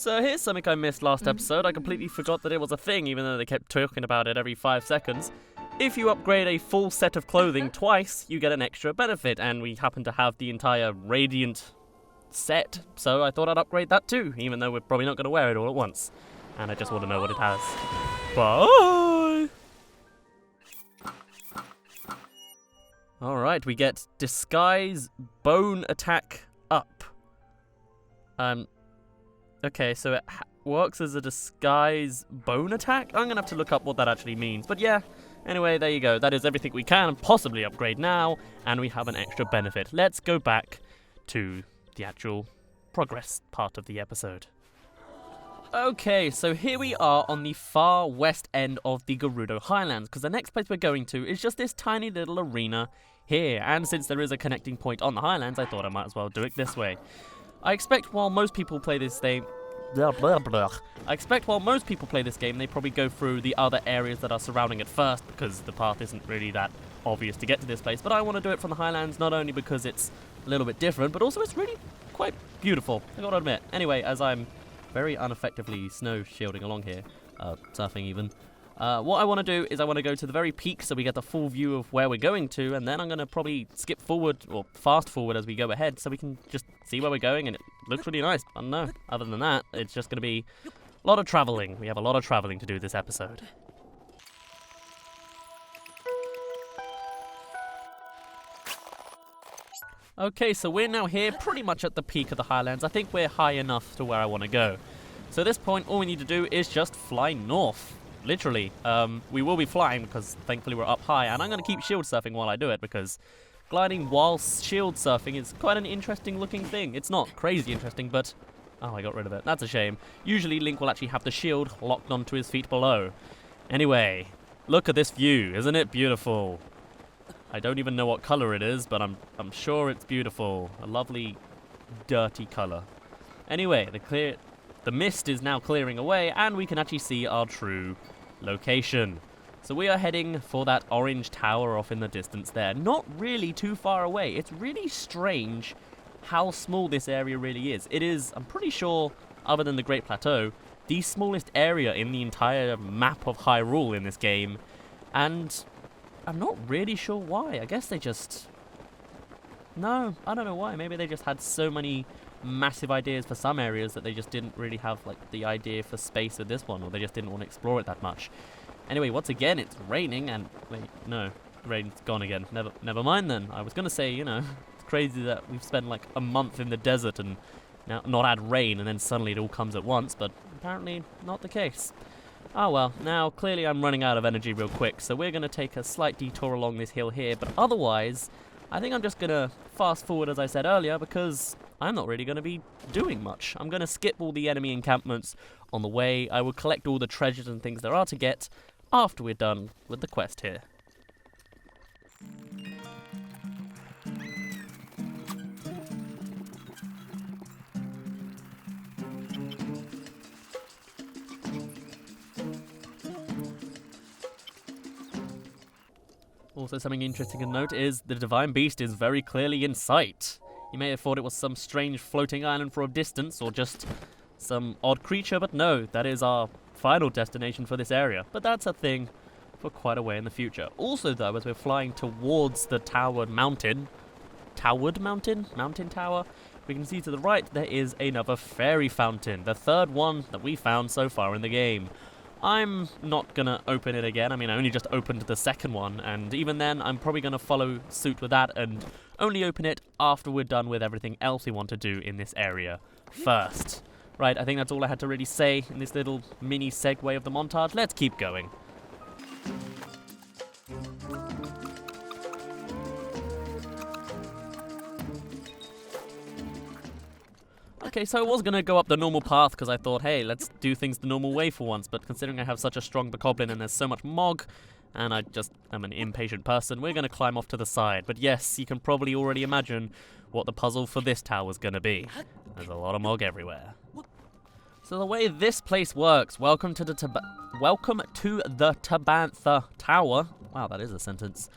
So here's something I missed last episode. I completely forgot that it was a thing, even though they kept talking about it every 5 seconds. If you upgrade a full set of clothing twice, you get an extra benefit, and we happen to have the entire Radiant set, so I thought I'd upgrade that too, even though we're probably not going to wear it all at once. And I just want to know what it has. Bye! Alright, we get Disguise Bone Attack Up. Okay, so it works as a disguise bone attack? I'm going to have to look up what that actually means. But yeah, anyway, there you go. That is everything we can possibly upgrade now, and we have an extra benefit. Let's go back to the actual progress part of the episode. Okay, so here we are on the far west end of the Gerudo Highlands, because the next place we're going to is just this tiny little arena here. And since there is a connecting point on the Highlands, I thought I might as well do it this way. I expect while most people play this game, they probably go through the other areas that are surrounding it first, because the path isn't really that obvious to get to this place. But I want to do it from the Highlands, not only because it's a little bit different, but also it's really quite beautiful, I gotta admit. Anyway, as I'm very ineffectively snow shielding along here, surfing even, what I want to do is I want to go to the very peak so we get the full view of where we're going to, and then I'm going to probably skip forward, or fast forward as we go ahead, so we can just see where we're going, and it looks really nice. I don't know. Other than that, it's just going to be a lot of traveling. We have a lot of traveling to do this episode. Okay, so we're now here pretty much at the peak of the Highlands. I think we're high enough to where I want to go. So at this point, all we need to do is just fly north. Literally. We will be flying because thankfully we're up high, and I'm going to keep shield surfing while I do it because gliding while shield surfing is quite an interesting looking thing. It's not crazy interesting, but... oh, I got rid of it. That's a shame. Usually Link will actually have the shield locked onto his feet below. Anyway, look at this view. Isn't it beautiful? I don't even know what color it is, but I'm sure it's beautiful. A lovely, dirty color. Anyway, the mist is now clearing away, and we can actually see our true location. So we are heading for that orange tower off in the distance there. Not really too far away. It's really strange how small this area really is. It is, I'm pretty sure, other than the Great Plateau, the smallest area in the entire map of Hyrule in this game. And I'm not really sure why. I guess they just... no, I don't know why. Maybe they just had so many massive ideas for some areas that they just didn't really have like the idea for space with this one, or they just didn't want to explore it that much. Anyway, once again, it's raining, and wait, no, the rain's gone again. Never mind then. I was gonna say, you know, it's crazy that we've spent like a month in the desert and now not had rain, and then suddenly it all comes at once, but apparently not the case. Oh well, now clearly I'm running out of energy real quick, so we're gonna take a slight detour along this hill here, but otherwise, I think I'm just gonna fast forward as I said earlier, because I'm not really going to be doing much. I'm going to skip all the enemy encampments on the way. I will collect all the treasures and things there are to get after we're done with the quest here. Also, something interesting to note is the Divine Beast is very clearly in sight. You may have thought it was some strange floating island from a distance, or just some odd creature, but no, that is our final destination for this area. But that's a thing for quite a way in the future. Also though, as we're flying towards the Towered Mountain, Mountain Tower, we can see to the right there is another fairy fountain, the third one that we found so far in the game. I'm not gonna open it again. I mean, I only just opened the second one, and even then, I'm probably gonna follow suit with that and only open it after we're done with everything else we want to do in this area first. Right, I think that's all I had to really say in this little mini segue of the montage. Let's keep going. Okay, so I was going to go up the normal path because I thought, hey, let's do things the normal way for once, but considering I have such a strong bokoblin and there's so much mog, and I just am an impatient person, we're going to climb off to the side. But yes, you can probably already imagine what the puzzle for this tower is going to be. There's a lot of mog everywhere. So the way this place works, welcome to the Tabantha Tower. Wow, that is a sentence.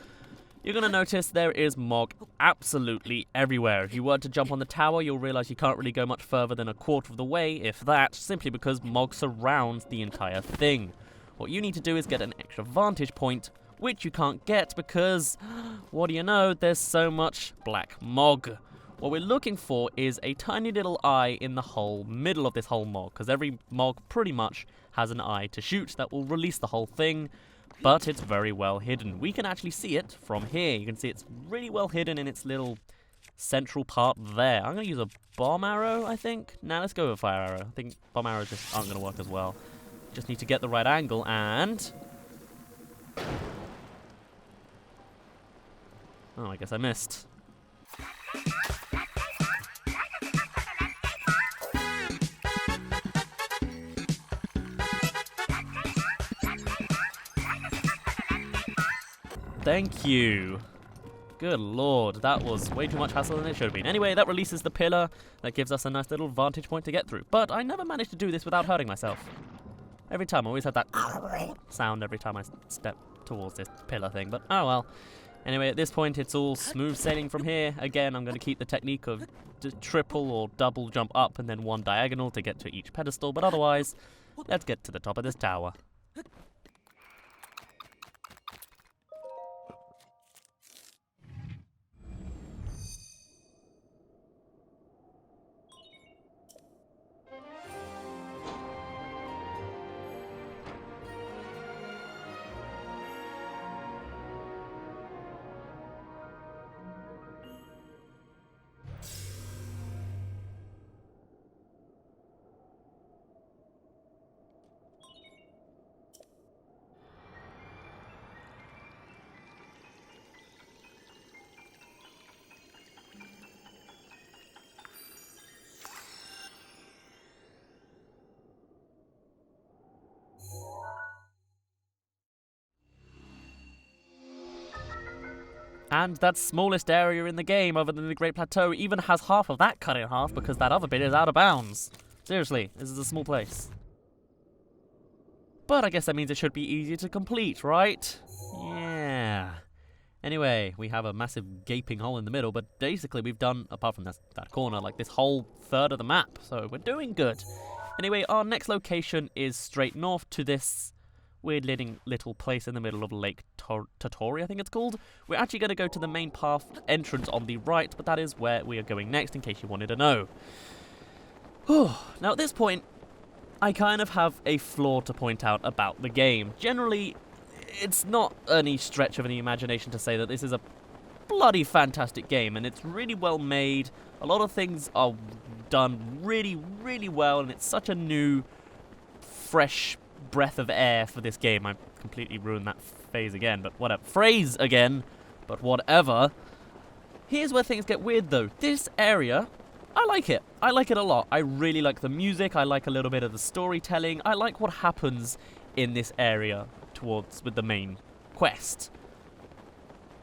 you're going to notice there is Mog absolutely everywhere. If you were to jump on the tower, you'll realize you can't really go much further than a quarter of the way, if that, simply because Mog surrounds the entire thing. What you need to do is get an extra vantage point, which you can't get because, what do you know, there's so much black Mog. What we're looking for is a tiny little eye in the whole middle of this whole Mog, because every Mog pretty much has an eye to shoot that will release the whole thing, but it's very well hidden. We can actually see it from here. You can see it's really well hidden in its little central part there. I'm going to use a bomb arrow, I think. Nah, let's go with a fire arrow. I think bomb arrows just aren't going to work as well. Just need to get the right angle, and... oh, I guess I missed. Thank you. Good lord, that was way too much hassle than it should have been. Anyway, that releases the pillar. That gives us a nice little vantage point to get through. But I never managed to do this without hurting myself. Every time, I always had that sound every time I step towards this pillar thing. But oh well. Anyway, at this point, it's all smooth sailing from here. Again, I'm going to keep the technique of triple or double jump up and then one diagonal to get to each pedestal. But otherwise, let's get to the top of this tower. And that smallest area in the game, other than the Great Plateau, even has half of that cut in half because that other bit is out of bounds. Seriously, this is a small place. But I guess that means it should be easy to complete, right? Yeah. Anyway, we have a massive gaping hole in the middle, but basically we've done, apart from that corner, like this whole third of the map, so we're doing good. Anyway, our next location is straight north to this weird little place in the middle of Lake Totori, I think it's called. We're actually going to go to the main path entrance on the right, but that is where we are going next, in case you wanted to know. Now, at this point, I kind of have a flaw to point out about the game. Generally, it's not any stretch of the imagination to say that this is a bloody fantastic game, and it's really well made. A lot of things are done really, really well, and it's such a new, fresh breath of air for this game. I completely ruined that phrase again, but whatever. But whatever. Here's where things get weird, though. This area, I like it. I like it a lot. I really like the music. I like a little bit of the storytelling. I like what happens in this area with the main quest.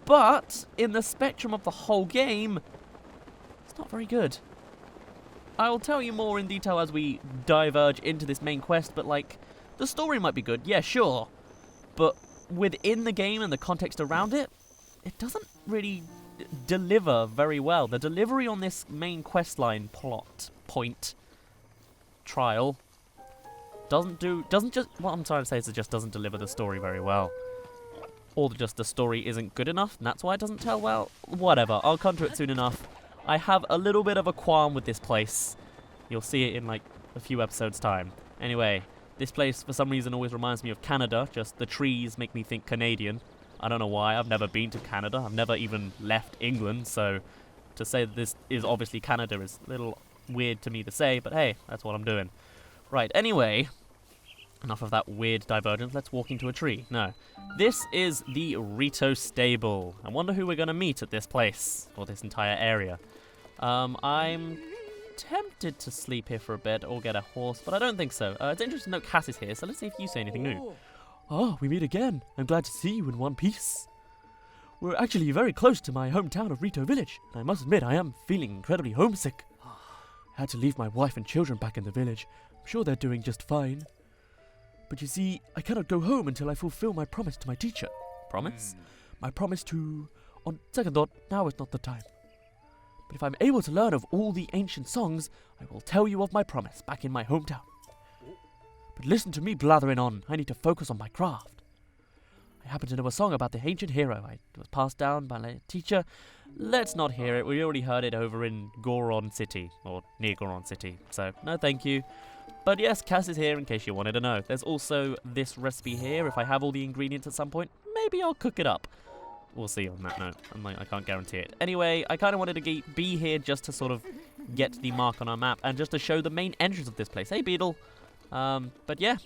But in the spectrum of the whole game, it's not very good. I will tell you more in detail as we diverge into this main quest, but like, the story might be good, yeah, sure. But within the game and the context around it, it doesn't really deliver very well. The delivery on this main questline trial what I'm trying to say is it just doesn't deliver the story very well. Or just the story isn't good enough, and that's why it doesn't tell well. Whatever, I'll come to it soon enough. I have a little bit of a qualm with this place. You'll see it in like a few episodes' time. Anyway, this place for some reason always reminds me of Canada, just the trees make me think Canadian. I don't know why, I've never been to Canada, I've never even left England, so to say that this is obviously Canada is a little weird to me to say, but hey, that's what I'm doing. Right, anyway, enough of that weird divergence, let's walk into a tree. No, this is the Rito stable. I wonder who we're going to meet at this place, or this entire area. I'm tempted to sleep here for a bit or get a horse, but I don't think so. It's interesting to know Cass is here, so let's see if you say anything new. Ah, we meet again. I'm glad to see you in one piece. We're actually very close to my hometown of Rito Village, and I must admit I am feeling incredibly homesick. I had to leave my wife and children back in the village. I'm sure they're doing just fine. But you see, I cannot go home until I fulfill my promise to my teacher. Promise? My promise to On second thought, now is not the time. But if I'm able to learn of all the ancient songs, I will tell you of my promise back in my hometown. But listen to me blathering on. I need to focus on my craft. I happen to know a song about the ancient hero. It was passed down by a teacher. Let's not hear it. We already heard it over in Goron City, or near Goron City. So, no thank you. But yes, Cass is here in case you wanted to know. There's also this recipe here. If I have all the ingredients at some point, maybe I'll cook it up. We'll see on that note. I can't guarantee it. Anyway, I kind of wanted to be here just to sort of get the mark on our map and just to show the main entrance of this place. Hey, Beetle. But yeah.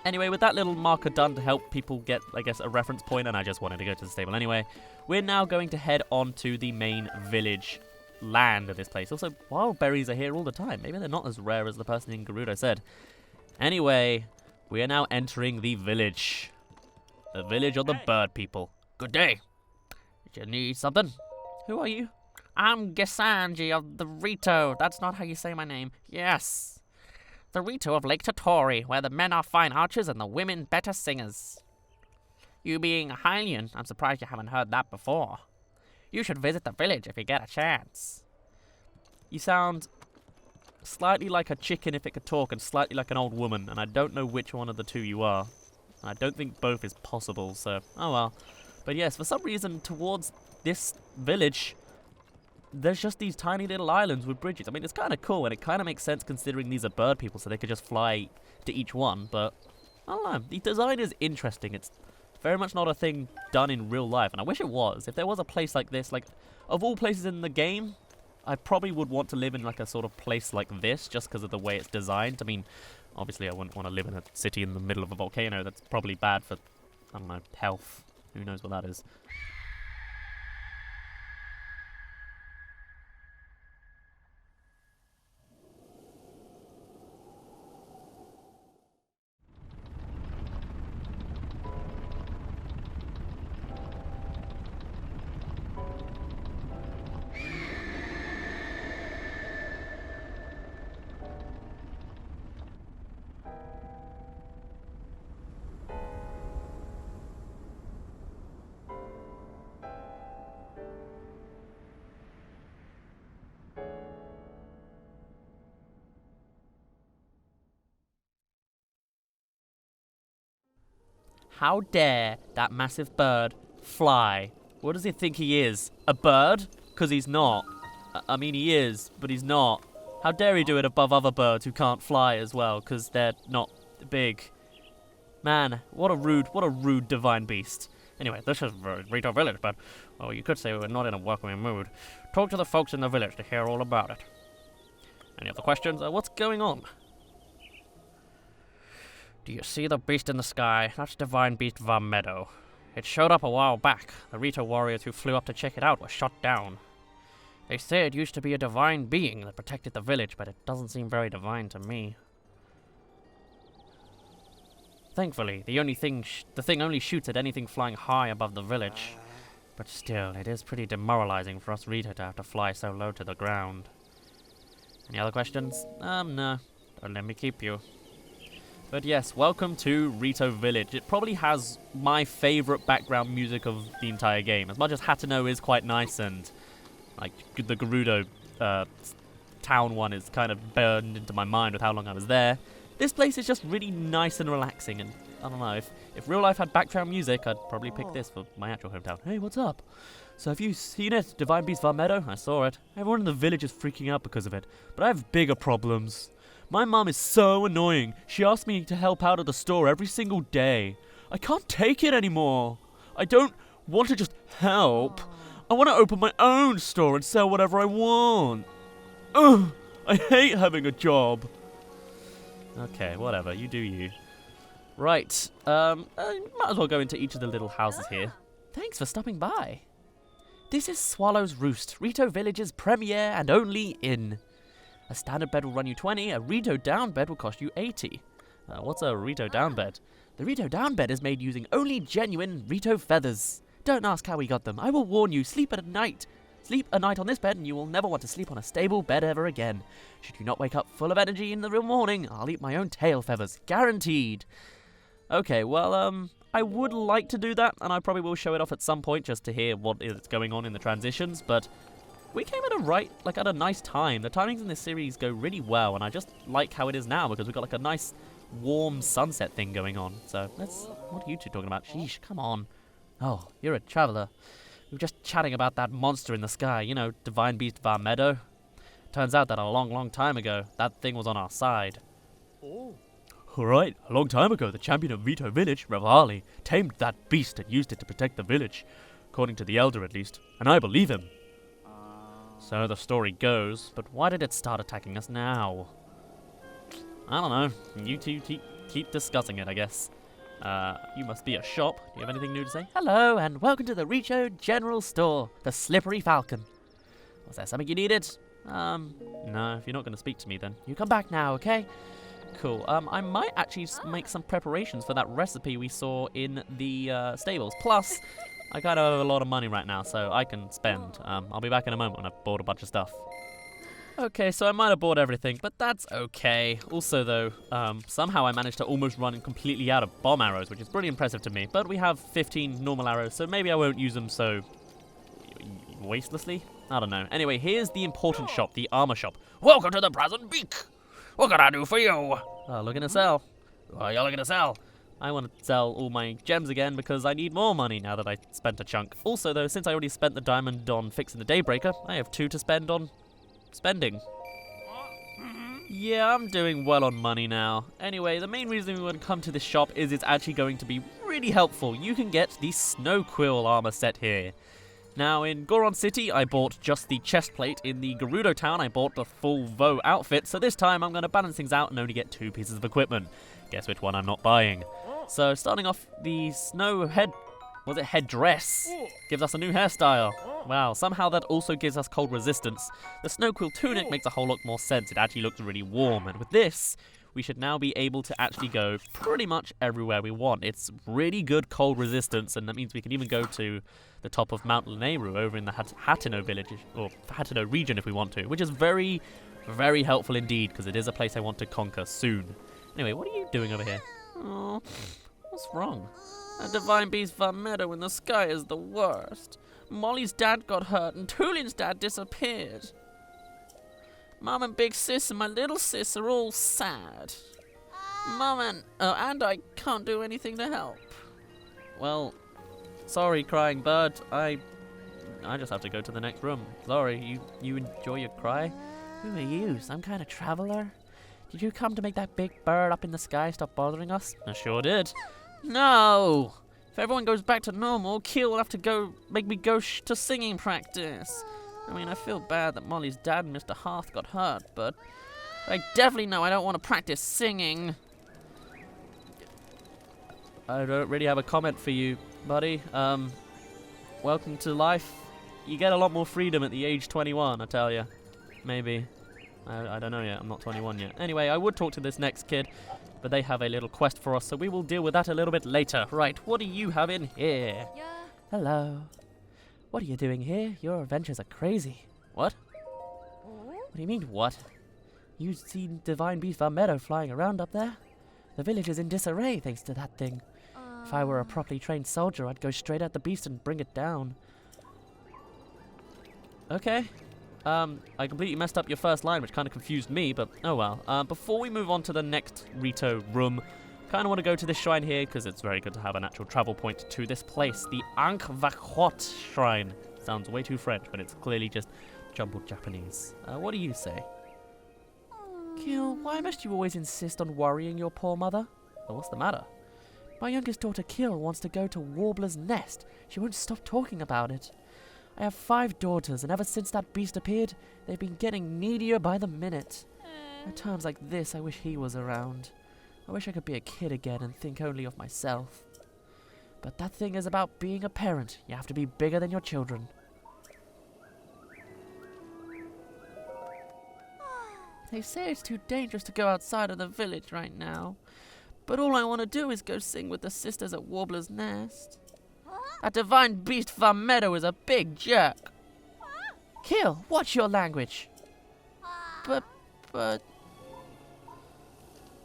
Anyway, with that little marker done to help people get, I guess, a reference point, and I just wanted to go to the stable anyway, we're now going to head on to the main village land of this place. Also, wild berries are here all the time. Maybe they're not as rare as the person in Gerudo said. Anyway, we are now entering the village. The village of the bird people. Good day. Did you need something? Who are you? I'm Gisanji of the Rito. That's not how you say my name. Yes. The Rito of Lake Totori, where the men are fine archers and the women better singers. You being a Hylian, I'm surprised you haven't heard that before. You should visit the village if you get a chance. You sound slightly like a chicken if it could talk and slightly like an old woman, and I don't know which one of the two you are. I don't think both is possible, so oh well. But yes, for some reason towards this village, there's just these tiny little islands with bridges. I mean, it's kind of cool, and it kind of makes sense considering these are bird people, so they could just fly to each one, but I don't know. The design is interesting. It's very much not a thing done in real life, and I wish it was. If there was a place like this, like, of all places in the game, I probably would want to live in, like, a sort of place like this, just because of the way it's designed. I mean, obviously I wouldn't want to live in a city in the middle of a volcano. That's probably bad for, I don't know, health. Who knows what that is. How dare that massive bird fly? What does he think he is? A bird? Because he's not. I mean, he is, but he's not. How dare he do it above other birds who can't fly as well, because they're not big. Man, what a rude divine beast. Anyway, this is Rito Village, but, well, you could say we're not in a welcoming mood. Talk to the folks in the village to hear all about it. Any other questions? What's going on? Do you see the beast in the sky? That's Divine Beast Varmedo. It showed up a while back. The Rito warriors who flew up to check it out were shot down. They say it used to be a divine being that protected the village, but it doesn't seem very divine to me. Thankfully, the thing only shoots at anything flying high above the village. But still, it is pretty demoralizing for us Rito to have to fly so low to the ground. Any other questions? No. Don't let me keep you. But yes, welcome to Rito Village. It probably has my favorite background music of the entire game. As much as Hateno is quite nice and like the Gerudo town one is kind of burned into my mind with how long I was there, this place is just really nice and relaxing. And I don't know, if real life had background music, I'd probably pick this for my actual hometown. Hey, what's up? So have you seen it, Divine Beast Varmedo? I saw it. Everyone in the village is freaking out because of it. But I have bigger problems. My mum is so annoying. She asks me to help out at the store every single day. I can't take it anymore. I don't want to just help. I want to open my own store and sell whatever I want. Ugh, I hate having a job. Okay, whatever. You do you. Right. I might as well go into each of the little houses here. Thanks for stopping by. This is Swallow's Roost, Rito Village's premier and only inn. A standard bed will run you 20, a rito-down bed will cost you 80. What's a rito-down bed? The rito-down bed is made using only genuine rito feathers. Don't ask how we got them. I will warn you, sleep a night on this bed and you will never want to sleep on a stable bed ever again. Should you not wake up full of energy in the real morning, I'll eat my own tail feathers. Guaranteed. Okay, well, I would like to do that, and I probably will show it off at some point just to hear what is going on in the transitions, but we came at a nice time. The timings in this series go really well, and I just like how it is now because we've got like a nice warm sunset thing going on. So what are you two talking about? Sheesh, come on. Oh, you're a traveler. We were just chatting about that monster in the sky, you know, divine beast of our meadow. Turns out that a long, long time ago, that thing was on our side. Alright, a long time ago, the champion of Rito Village, Revali, tamed that beast and used it to protect the village. According to the elder, at least. And I believe him. So the story goes, but why did it start attacking us now? I don't know. You two keep discussing it, I guess. You must be a shop. Do you have anything new to say? Hello, and welcome to the Richo General Store, the Slippery Falcon. Was there something you needed? No, if you're not going to speak to me, then you come back now, okay? Cool. I might actually make some preparations for that recipe we saw in the stables. Plus, I kind of have a lot of money right now, so I can spend. I'll be back in a moment when I've bought a bunch of stuff. Okay, so I might have bought everything, but that's okay. Also, though, somehow I managed to almost run completely out of bomb arrows, which is pretty impressive to me. But we have 15 normal arrows, so maybe I won't use them so wastelessly. I don't know. Anyway, here's the important shop, the armor shop. Welcome to the Present Beak. What can I do for you? Oh, looking to sell. What are you looking to sell? I want to sell all my gems again because I need more money now that I spent a chunk. Also, though, since I already spent the diamond on fixing the Daybreaker, I have 2 to spend on spending. Yeah, I'm doing well on money now. Anyway, the main reason we want to come to this shop is it's actually going to be really helpful. You can get the Snow Quill armor set here. Now, in Goron City, I bought just the chest plate. In the Gerudo Town, I bought the full Vo outfit. So this time, I'm going to balance things out and only get 2 pieces of equipment. Guess which one I'm not buying. So, starting off, the snow headdress gives us a new hairstyle. Wow, somehow that also gives us cold resistance. The Snow Quill tunic makes a whole lot more sense. It actually looks really warm. And with this, we should now be able to actually go pretty much everywhere we want. It's really good cold resistance, and that means we can even go to the top of Mount Lanayru over in the Hateno village, or Hateno region if we want to, which is very, very helpful indeed, because it is a place I want to conquer soon. Anyway, what are you doing over here? Oh, what's wrong? A divine beast Van Meadow in the sky is the worst. Molly's dad got hurt, and Tulin's dad disappeared. Mum and Big Sis and my little sis are all sad. Mum and I can't do anything to help. Well, sorry, crying bird. I just have to go to the next room. Sorry, you enjoy your cry? Who are you? Some kind of traveler? Did you come to make that big bird up in the sky stop bothering us? I sure did. No! If everyone goes back to normal, Keel will have to make me go to singing practice. I mean, I feel bad that Molly's dad and Mr. Hearth got hurt, but I definitely know I don't want to practice singing. I don't really have a comment for you, buddy. Welcome to life. You get a lot more freedom at the age 21, I tell you. Maybe. I don't know yet. I'm not 21 yet. Anyway, I would talk to this next kid, but they have a little quest for us, so we will deal with that a little bit later. Right, what do you have in here? Yeah. Hello. What are you doing here? Your adventures are crazy. What? What do you mean, what? You've seen Divine Beast Van Meadow flying around up there? The village is in disarray thanks to that thing. If I were a properly trained soldier, I'd go straight at the beast and bring it down. Okay. I completely messed up your first line, which kind of confused me, but oh well. Before we move on to the next Rito room, kind of want to go to this shrine here, because it's very good to have an actual travel point to this place. The Ankh-Vakhwat Shrine. Sounds way too French, but it's clearly just jumbled Japanese. What do you say? Keel, why must you always insist on worrying your poor mother? Well, what's the matter? My youngest daughter Keel wants to go to Warbler's Nest. She won't stop talking about it. I have 5 daughters, and ever since that beast appeared, they've been getting needier by the minute. At times like this, I wish he was around. I wish I could be a kid again and think only of myself. But that thing is about being a parent. You have to be bigger than your children. They say it's too dangerous to go outside of the village right now. But all I want to do is go sing with the sisters at Warbler's Nest. That divine beast Van Meadow is a big jerk. Keel, watch your language. But...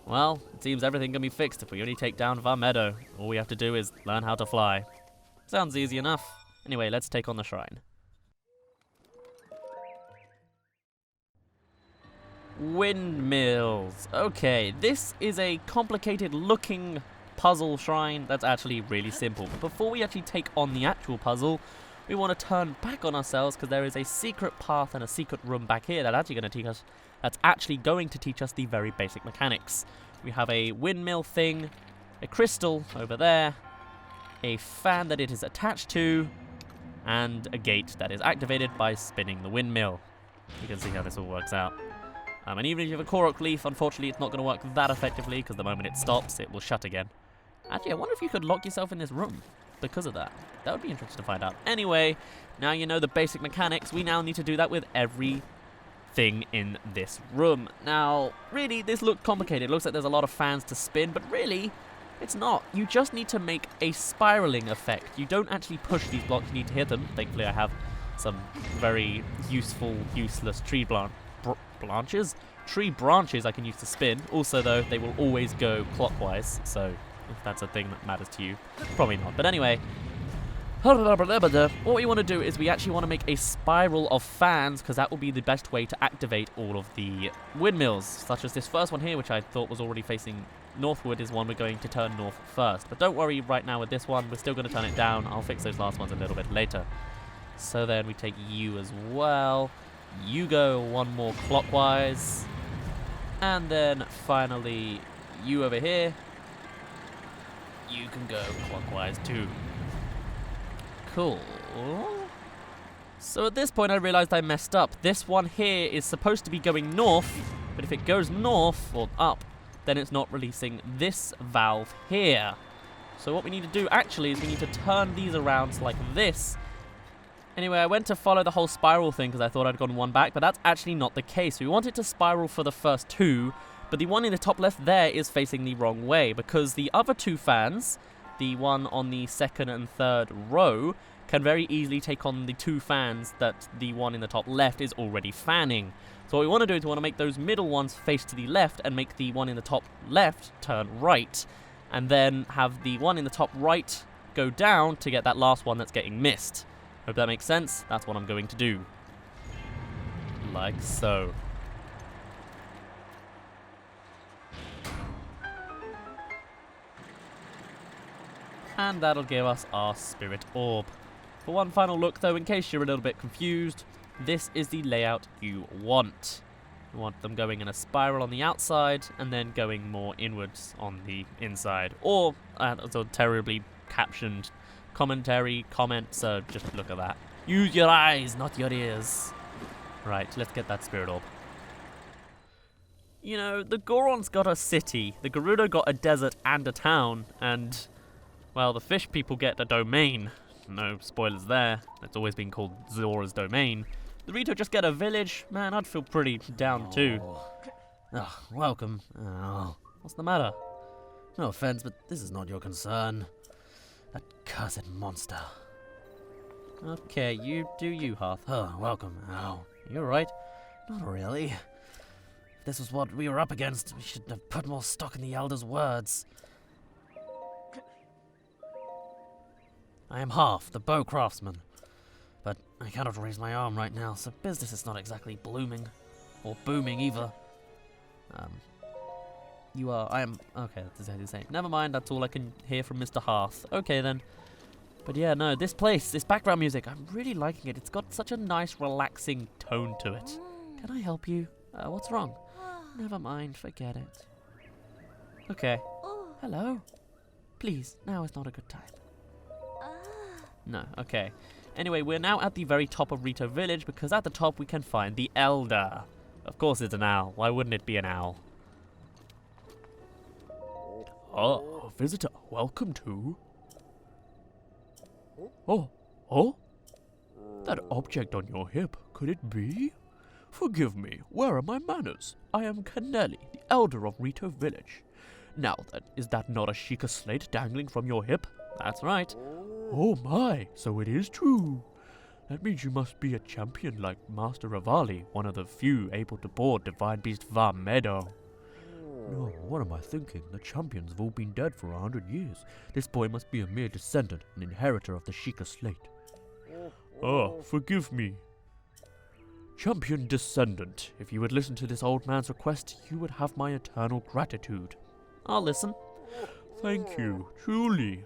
Well, it seems everything can be fixed if we only take down Varmeadow. All we have to do is learn how to fly. Sounds easy enough. Anyway, let's take on the shrine. Windmills. Okay, this is a complicated looking puzzle shrine that's actually really simple. But before we actually take on the actual puzzle, we want to turn back on ourselves because there is a secret path and a secret room back here that's actually going to teach us the very basic mechanics. We have a windmill thing, a crystal over there, a fan that it is attached to, and a gate that is activated by spinning the windmill. You can see how this all works out. And even if you have a Korok leaf, unfortunately it's not going to work that effectively because the moment it stops, it will shut again. Actually, I wonder if you could lock yourself in this room because of that. That would be interesting to find out. Anyway, now you know the basic mechanics. We now need to do that with every thing in this room. Now, really, this looked complicated. It looks like there's a lot of fans to spin, but really, it's not. You just need to make a spiraling effect. You don't actually push these blocks, you need to hit them. Thankfully, I have some very useful, useless tree branches I can use to spin. Also, though, they will always go clockwise, so if that's a thing that matters to you, probably not. But anyway, what we want to do is we actually want to make a spiral of fans because that will be the best way to activate all of the windmills, such as this first one here, which I thought was already facing northward, is one we're going to turn north first. But don't worry right now with this one, we're still going to turn it down. I'll fix those last ones a little bit later. So then we take you as well. You go one more clockwise. And then finally, you over here. You can go clockwise too. Cool. So at this point I realized I messed up. This one here is supposed to be going north, but if it goes north or up, then it's not releasing this valve here. So what we need to do actually is we need to turn these around like this. Anyway, I went to follow the whole spiral thing because I thought I'd gone one back, but that's actually not the case. We want it to spiral for the first two, but the one in the top left there is facing the wrong way because the other two fans, the one on the second and third row, can very easily take on the two fans that the one in the top left is already fanning. So what we want to do is we want to make those middle ones face to the left and make the one in the top left turn right. And then have the one in the top right go down to get that last one that's getting missed. Hope that makes sense. That's what I'm going to do. Like so. And that'll give us our spirit orb. For one final look though, in case you're a little bit confused, this is the layout you want. You want them going in a spiral on the outside and then going more inwards on the inside. Or, as a terribly captioned comment, so just look at that. Use your eyes, not your ears. Right, let's get that spirit orb. You know, the Goron's got a city, the Gerudo got a desert and a town, and, well, the fish people get a domain. No spoilers there. It's always been called Zora's domain. The Rito just get a village. Man, I'd feel pretty down too. Oh, welcome. Oh, What's the matter? no offense, but this is not your concern. That cursed monster. Okay, you do you, Hearth. Oh, welcome. Oh, You're right. not really. If this was what we were up against, we should have put more stock in the Elder's words. I am Half, the bow craftsman. But I cannot raise my arm right now, so business is not exactly blooming. Or booming either. You are. I am. Okay, that's exactly the same. Never mind, that's all I can hear from Mr. Hearth. Okay then. But yeah, no, this place, this background music, I'm really liking it. It's got such a nice, relaxing tone to it. Can I help you? What's wrong? Never mind, forget it. Okay. Hello? Please, now is not a good time. No, okay. Anyway, we're now at the very top of Rito Village because at the top we can find the Elder. Of course it's an owl. Why wouldn't it be an owl? Oh, visitor, welcome to... Oh? That object on your hip, could it be? Forgive me, where are my manners? I am Canelli, the Elder of Rito Village. Now then, is that not a Sheikah slate dangling from your hip? That's right. Oh my, so it is true. That means you must be a champion like Master Rivali, one of the few able to board Divine Beast Varmeadow. No, what am I thinking? The champions have all been dead for 100 years. This boy must be a mere descendant, an inheritor of the Sheikah slate. Ah, forgive me. Champion descendant, if you would listen to this old man's request, you would have my eternal gratitude. I'll listen. Thank you, truly.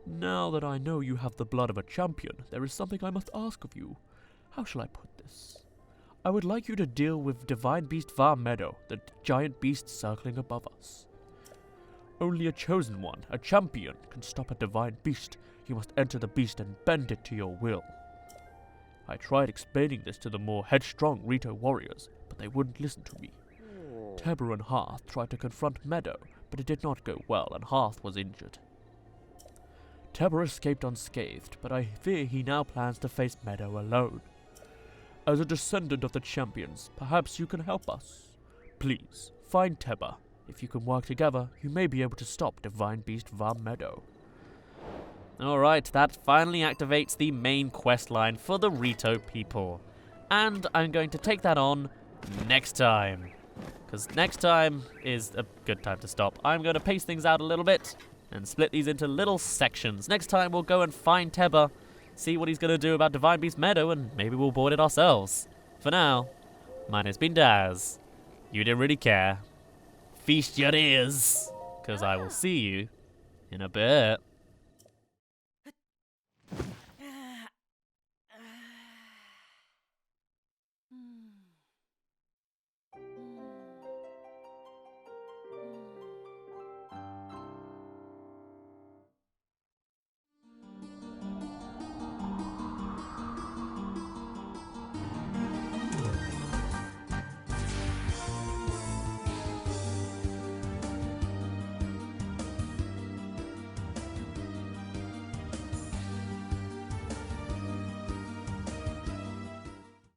Now that I know you have the blood of a champion, there is something I must ask of you. How shall I put this? I would like you to deal with Divine Beast Var Meadow, the giant beast circling above us. Only a chosen one, a champion, can stop a divine beast. You must enter the beast and bend it to your will. I tried explaining this to the more headstrong Rito warriors, but they wouldn't listen to me. Teber and Hearth tried to confront Meadow, but it did not go well and Hearth was injured. Teber escaped unscathed, but I fear he now plans to face Meadow alone. As a descendant of the champions, perhaps you can help us. Please, find Teber. If you can work together, you may be able to stop Divine Beast Var Meadow. Alright, that finally activates the main quest line for the Rito people. And I'm going to take that on next time. Because next time is a good time to stop. I'm going to pace things out a little bit and split these into little sections. Next time we'll go and find Teber, see what he's going to do about Divine Beast Meadow, and maybe we'll board it ourselves. For now, mine has been Daz. You didn't really care. Feast your ears, because I will see you in a bit.